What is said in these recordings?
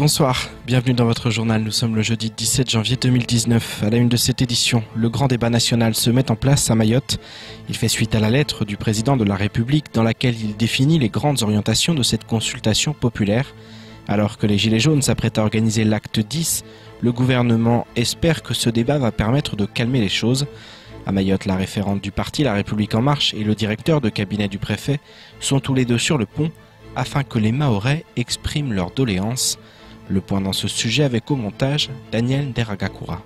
Bonsoir, bienvenue dans votre journal. Nous sommes le jeudi 17 janvier 2019. À la une de cette édition, le grand débat national se met en place à Mayotte. Il fait suite à la lettre du président de la République dans laquelle il définit les grandes orientations de cette consultation populaire. Alors que les Gilets jaunes s'apprêtent à organiser l'acte 10, le gouvernement espère que ce débat va permettre de calmer les choses. À Mayotte, la référente du parti La République En Marche et le directeur de cabinet du préfet sont tous les deux sur le pont afin que les Mahorais expriment leurs doléances. Le point dans ce sujet avec au montage Daniel Deragakura.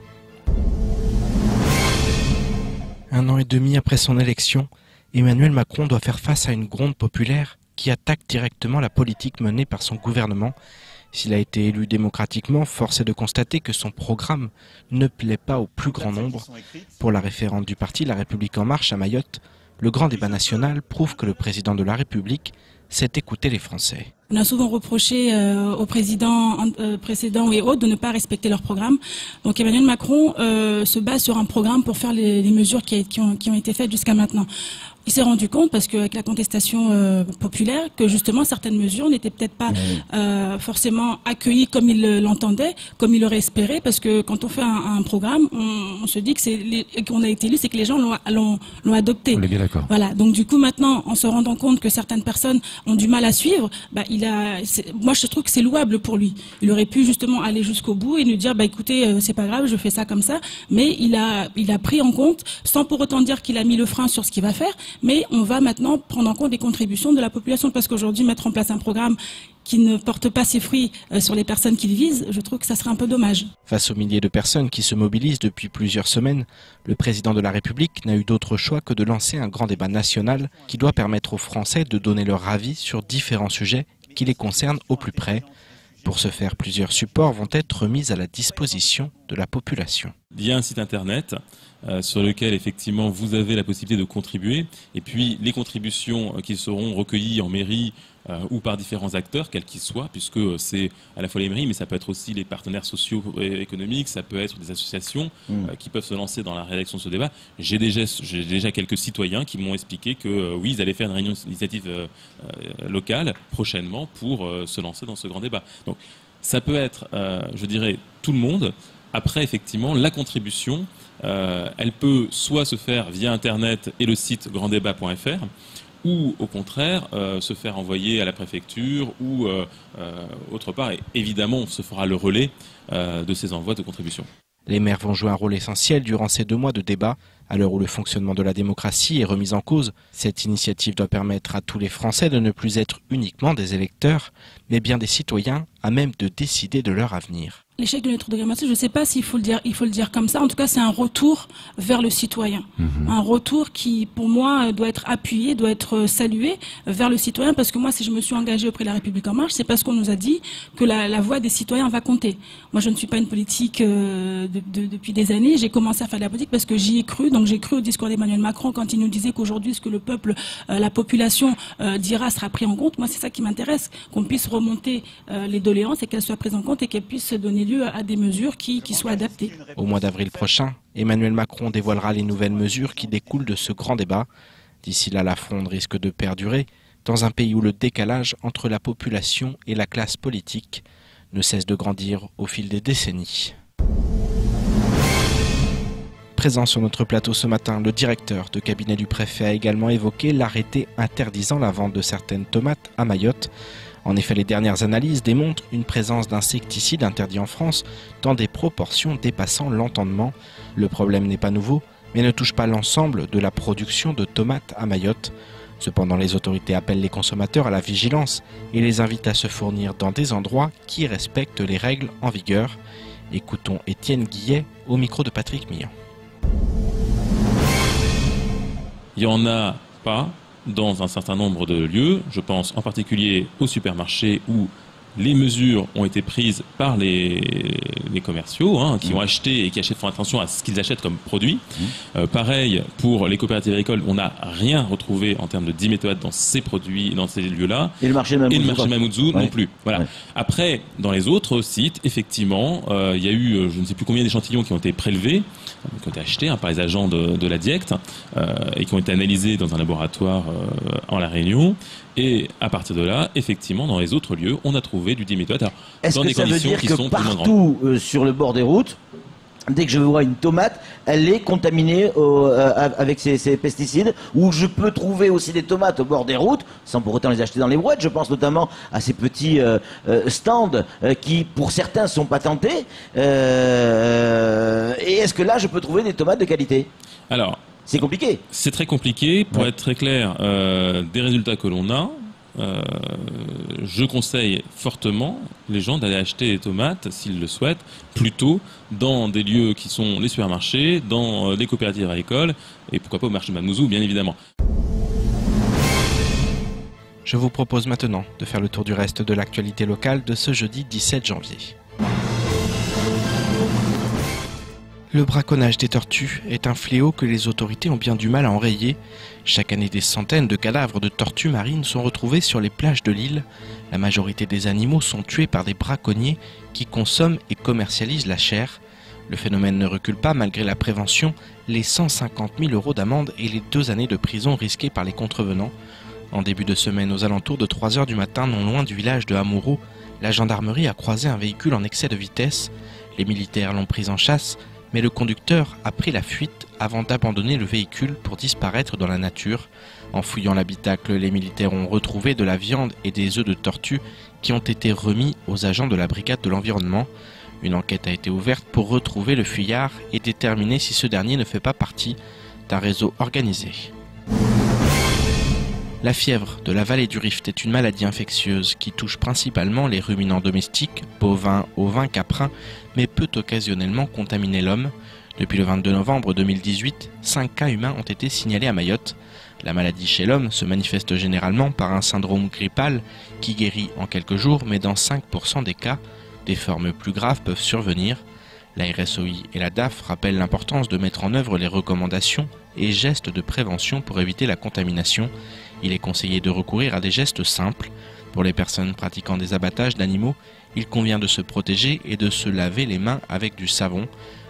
Un an et demi après son élection, Emmanuel Macron doit faire face à une gronde populaire qui attaque directement la politique menée par son gouvernement. S'il a été élu démocratiquement, force est de constater que son programme ne plaît pas au plus grand nombre. Pour la référente du parti La République En Marche à Mayotte, le grand débat national prouve que le président de la République sait écouter les Français. On a souvent reproché aux présidents précédents et autres de ne pas respecter leur programme. Donc Emmanuel Macron se base sur un programme pour faire les mesures qui ont été faites jusqu'à maintenant. Il s'est rendu compte, parce qu'avec la contestation populaire, que justement certaines mesures n'étaient peut-être pas forcément accueillies comme il l'entendait, comme il l'aurait espéré, parce que quand on fait un programme, on se dit que qu'on a été élu, c'est que les gens l'ont adopté. On est bien d'accord. Voilà. Donc du coup maintenant, en se rendant compte que certaines personnes ont du mal à suivre, moi je trouve que c'est louable pour lui. Il aurait pu justement aller jusqu'au bout et nous dire écoutez, c'est pas grave, je fais ça comme ça, mais il a pris en compte, sans pour autant dire qu'il a mis le frein sur ce qu'il va faire. Mais on va maintenant prendre en compte les contributions de la population, parce qu'aujourd'hui, mettre en place un programme qui ne porte pas ses fruits sur les personnes qu'il vise, je trouve que ça serait un peu dommage. Face aux milliers de personnes qui se mobilisent depuis plusieurs semaines, le président de la République n'a eu d'autre choix que de lancer un grand débat national qui doit permettre aux Français de donner leur avis sur différents sujets qui les concernent au plus près. Pour ce faire, plusieurs supports vont être mis à la disposition de la population. Il y a un site internet sur lequel effectivement vous avez la possibilité de contribuer, et puis les contributions qui seront recueillies en mairie ou par différents acteurs, quels qu'ils soient, puisque c'est à la fois les mairies, mais ça peut être aussi les partenaires sociaux et économiques, ça peut être des associations qui peuvent se lancer dans la rédaction de ce débat. J'ai déjà quelques citoyens qui m'ont expliqué que oui, ils allaient faire une réunion d'initiative locale prochainement pour se lancer dans ce grand débat. Donc ça peut être, je dirais, tout le monde. Après, effectivement, la contribution, elle peut soit se faire via Internet et le site granddébat.fr, ou au contraire se faire envoyer à la préfecture ou autre part. Et évidemment, on se fera le relais de ces envois de contributions. Les maires vont jouer un rôle essentiel durant ces 2 mois de débat. À l'heure où le fonctionnement de la démocratie est remis en cause, cette initiative doit permettre à tous les Français de ne plus être uniquement des électeurs, mais bien des citoyens à même de décider de leur avenir. L'échec de notre démocratie, je ne sais pas s'il faut le dire comme ça. En tout cas, c'est un retour vers le citoyen. Un retour qui, pour moi, doit être appuyé, doit être salué vers le citoyen. Parce que moi, si je me suis engagée auprès de la République En Marche, c'est parce qu'on nous a dit que la voix des citoyens va compter. Moi, je ne suis pas une politique depuis des années. J'ai commencé à faire de la politique parce que j'y ai cru. Donc, j'ai cru au discours d'Emmanuel Macron quand il nous disait qu'aujourd'hui, ce que le peuple, la population dira sera pris en compte. Moi, c'est ça qui m'intéresse, qu'on puisse remonter les doléances et qu'elles soient prises en compte et qu'elles puissent donner lieu à des mesures qui soient adaptées. Au mois d'avril prochain, Emmanuel Macron dévoilera les nouvelles mesures qui découlent de ce grand débat. D'ici là, la fronde risque de perdurer dans un pays où le décalage entre la population et la classe politique ne cesse de grandir au fil des décennies. Présent sur notre plateau ce matin, le directeur de cabinet du préfet a également évoqué l'arrêté interdisant la vente de certaines tomates à Mayotte. En effet, les dernières analyses démontrent une présence d'insecticides interdits en France dans des proportions dépassant l'entendement. Le problème n'est pas nouveau, mais ne touche pas l'ensemble de la production de tomates à Mayotte. Cependant, les autorités appellent les consommateurs à la vigilance et les invitent à se fournir dans des endroits qui respectent les règles en vigueur. Écoutons Étienne Guillet au micro de Patrick Millon. Il n'y en a pas dans un certain nombre de lieux. Je pense en particulier aux supermarchés où les mesures ont été prises par les commerciaux qui ont acheté et qui font attention à ce qu'ils achètent comme produit. Pareil pour les coopératives agricoles, on n'a rien retrouvé en termes de diméthoate dans ces produits, dans ces lieux-là. Et le marché de Mamoudzou non plus. Voilà. Ouais. Après, dans les autres sites, effectivement, il y a eu je ne sais plus combien d'échantillons qui ont été prélevés, qui ont été achetés par les agents de la DIECT et qui ont été analysés dans un laboratoire en La Réunion. Et à partir de là, effectivement, dans les autres lieux, on a trouvé du diméthoate. Est-ce que ça veut dire que partout sur le bord des routes, dès que je vois une tomate, elle est contaminée avec ces pesticides, ou je peux trouver aussi des tomates au bord des routes, sans pour autant les acheter dans les boîtes. Je pense notamment à ces petits stands qui, pour certains, sont patentés. Et est-ce que là, je peux trouver des tomates de qualité ? Alors, c'est compliqué. C'est très compliqué. Pour être très clair, des résultats que l'on a, je conseille fortement les gens d'aller acheter des tomates, s'ils le souhaitent, plutôt dans des lieux qui sont les supermarchés, dans les coopératives agricoles, et pourquoi pas au marché de Mamoudzou, bien évidemment. Je vous propose maintenant de faire le tour du reste de l'actualité locale de ce jeudi 17 janvier. Le braconnage des tortues est un fléau que les autorités ont bien du mal à enrayer. Chaque année, des centaines de cadavres de tortues marines sont retrouvés sur les plages de l'île. La majorité des animaux sont tués par des braconniers qui consomment et commercialisent la chair. Le phénomène ne recule pas malgré la prévention, les 150 000 € d'amende et les 2 années de prison risquées par les contrevenants. En début de semaine, aux alentours de 3 h du matin, non loin du village de Hamouro, la gendarmerie a croisé un véhicule en excès de vitesse. Les militaires l'ont pris en chasse, mais le conducteur a pris la fuite avant d'abandonner le véhicule pour disparaître dans la nature. En fouillant l'habitacle, les militaires ont retrouvé de la viande et des œufs de tortue qui ont été remis aux agents de la brigade de l'environnement. Une enquête a été ouverte pour retrouver le fuyard et déterminer si ce dernier ne fait pas partie d'un réseau organisé. La fièvre de la vallée du Rift est une maladie infectieuse qui touche principalement les ruminants domestiques, bovins, ovins, caprins, mais peut occasionnellement contaminer l'homme. Depuis le 22 novembre 2018, 5 cas humains ont été signalés à Mayotte. La maladie chez l'homme se manifeste généralement par un syndrome grippal qui guérit en quelques jours, mais dans 5% des cas, des formes plus graves peuvent survenir. La RSOI et la DAF rappellent l'importance de mettre en œuvre les recommandations et gestes de prévention pour éviter la contamination. Il est conseillé de recourir à des gestes simples. Pour les personnes pratiquant des abattages d'animaux, il convient de se protéger et de se laver les mains avec du savon.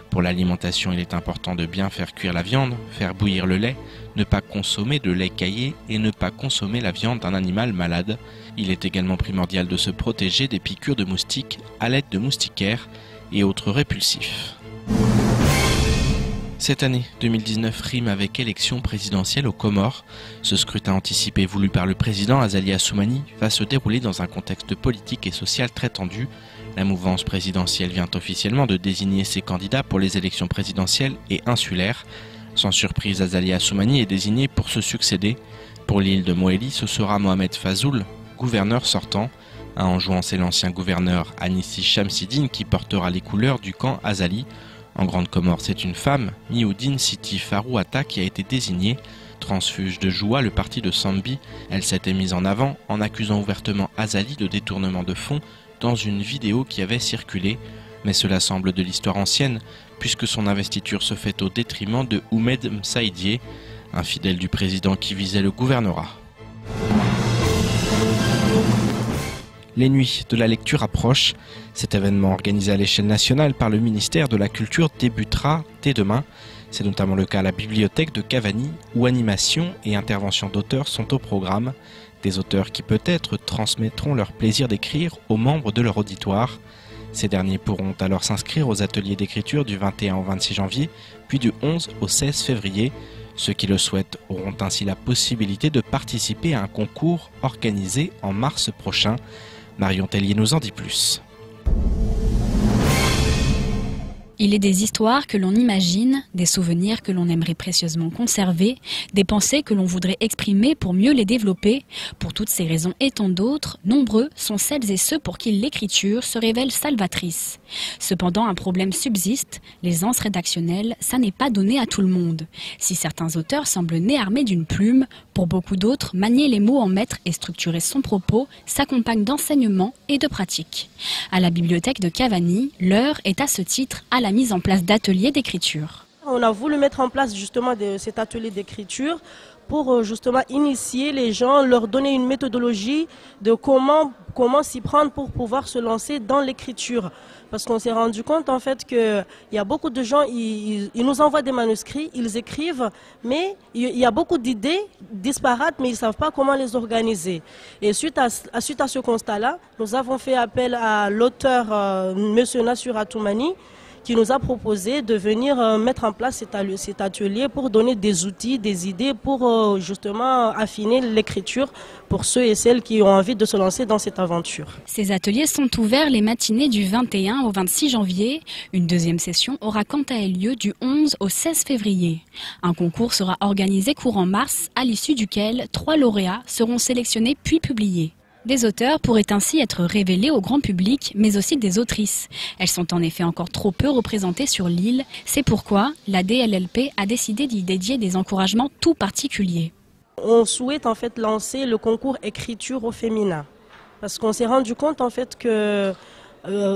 Pour l'alimentation, il est important de bien faire cuire la viande, faire bouillir le lait, ne pas consommer de lait caillé et ne pas consommer la viande d'un animal malade. Il est également primordial de se protéger des piqûres de moustiques à l'aide de moustiquaires et autres répulsifs. Cette année 2019 rime avec élection présidentielle aux Comores. Ce scrutin anticipé voulu par le président Azali Assoumani va se dérouler dans un contexte politique et social très tendu. La mouvance présidentielle vient officiellement de désigner ses candidats pour les élections présidentielles et insulaires. Sans surprise, Azali Assoumani est désigné pour se succéder. Pour l'île de Mohéli, ce sera Mohamed Fazoul, gouverneur sortant. À Anjouan, c'est l'ancien gouverneur Anissi Shamsidine qui portera les couleurs du camp Azali. En Grande Comore, c'est une femme, Mioudine Siti Farouata, qui a été désignée. Transfuge de joie, le parti de Sambi, elle s'était mise en avant en accusant ouvertement Azali de détournement de fonds dans une vidéo qui avait circulé. Mais cela semble de l'histoire ancienne, puisque son investiture se fait au détriment de Oumed Msaïdié, un fidèle du président qui visait le gouvernorat. Les nuits de la lecture approchent. Cet événement organisé à l'échelle nationale par le ministère de la Culture débutera dès demain. C'est notamment le cas à la bibliothèque de Cavani, où animation et intervention d'auteurs sont au programme. Des auteurs qui peut-être transmettront leur plaisir d'écrire aux membres de leur auditoire. Ces derniers pourront alors s'inscrire aux ateliers d'écriture du 21 au 26 janvier, puis du 11 au 16 février. Ceux qui le souhaitent auront ainsi la possibilité de participer à un concours organisé en mars prochain. Marion Tellier nous en dit plus. Il est des histoires que l'on imagine, des souvenirs que l'on aimerait précieusement conserver, des pensées que l'on voudrait exprimer pour mieux les développer. Pour toutes ces raisons et tant d'autres, nombreux sont celles et ceux pour qui l'écriture se révèle salvatrice. Cependant, un problème subsiste, l'aisance rédactionnelle, ça n'est pas donné à tout le monde. Si certains auteurs semblent nés armés d'une plume, pour beaucoup d'autres, manier les mots en maître et structurer son propos s'accompagne d'enseignements et de pratiques. À la bibliothèque de Cavani, l'heure est à ce titre à la mise en place d'ateliers d'écriture. On a voulu mettre en place justement cet atelier d'écriture pour justement initier les gens, leur donner une méthodologie de comment s'y prendre pour pouvoir se lancer dans l'écriture. Parce qu'on s'est rendu compte en fait qu'il y a beaucoup de gens, ils nous envoient des manuscrits, ils écrivent, mais il y a beaucoup d'idées disparates, mais ils ne savent pas comment les organiser. Et suite à ce constat-là, nous avons fait appel à l'auteur Monsieur Nassura Toumani, qui nous a proposé de venir mettre en place cet atelier pour donner des outils, des idées pour justement affiner l'écriture pour ceux et celles qui ont envie de se lancer dans cette aventure. Ces ateliers sont ouverts les matinées du 21 au 26 janvier. Une deuxième session aura quant à elle lieu du 11 au 16 février. Un concours sera organisé courant mars, à l'issue duquel 3 lauréats seront sélectionnés puis publiés. Des auteurs pourraient ainsi être révélés au grand public, mais aussi des autrices. Elles sont en effet encore trop peu représentées sur l'île. C'est pourquoi la DLLP a décidé d'y dédier des encouragements tout particuliers. On souhaite en fait lancer le concours écriture au féminin. Parce qu'on s'est rendu compte en fait que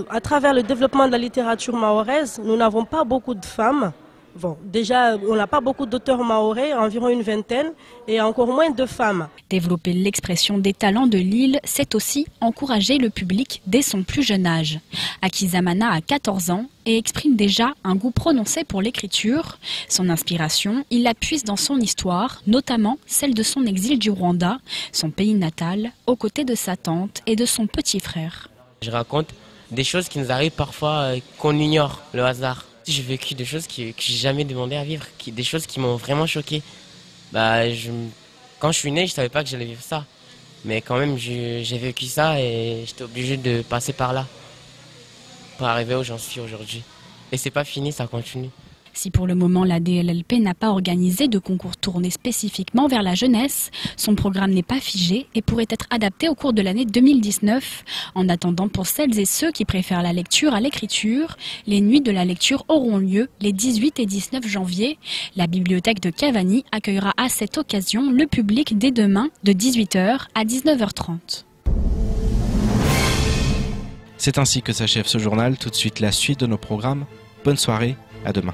à travers le développement de la littérature mahoraise, nous n'avons pas beaucoup de femmes. Bon, déjà, on n'a pas beaucoup d'auteurs mahorais, environ une vingtaine, et encore moins de femmes. Développer l'expression des talents de l'île, c'est aussi encourager le public dès son plus jeune âge. Akizamana a 14 ans et exprime déjà un goût prononcé pour l'écriture. Son inspiration, il la puise dans son histoire, notamment celle de son exil du Rwanda, son pays natal, aux côtés de sa tante et de son petit frère. Je raconte des choses qui nous arrivent parfois, qu'on ignore, le hasard. J'ai vécu des choses que j'ai jamais demandé à vivre, des choses qui m'ont vraiment choqué. Quand je suis né, je savais pas que j'allais vivre ça. Mais quand même, j'ai vécu ça et j'étais obligé de passer par là pour arriver où j'en suis aujourd'hui. Et c'est pas fini, ça continue. Si pour le moment la DLLP n'a pas organisé de concours tourné spécifiquement vers la jeunesse, son programme n'est pas figé et pourrait être adapté au cours de l'année 2019. En attendant, pour celles et ceux qui préfèrent la lecture à l'écriture, les nuits de la lecture auront lieu les 18 et 19 janvier. La bibliothèque de Cavani accueillera à cette occasion le public dès demain de 18h à 19h30. C'est ainsi que s'achève ce journal. Tout de suite la suite de nos programmes. Bonne soirée, à demain.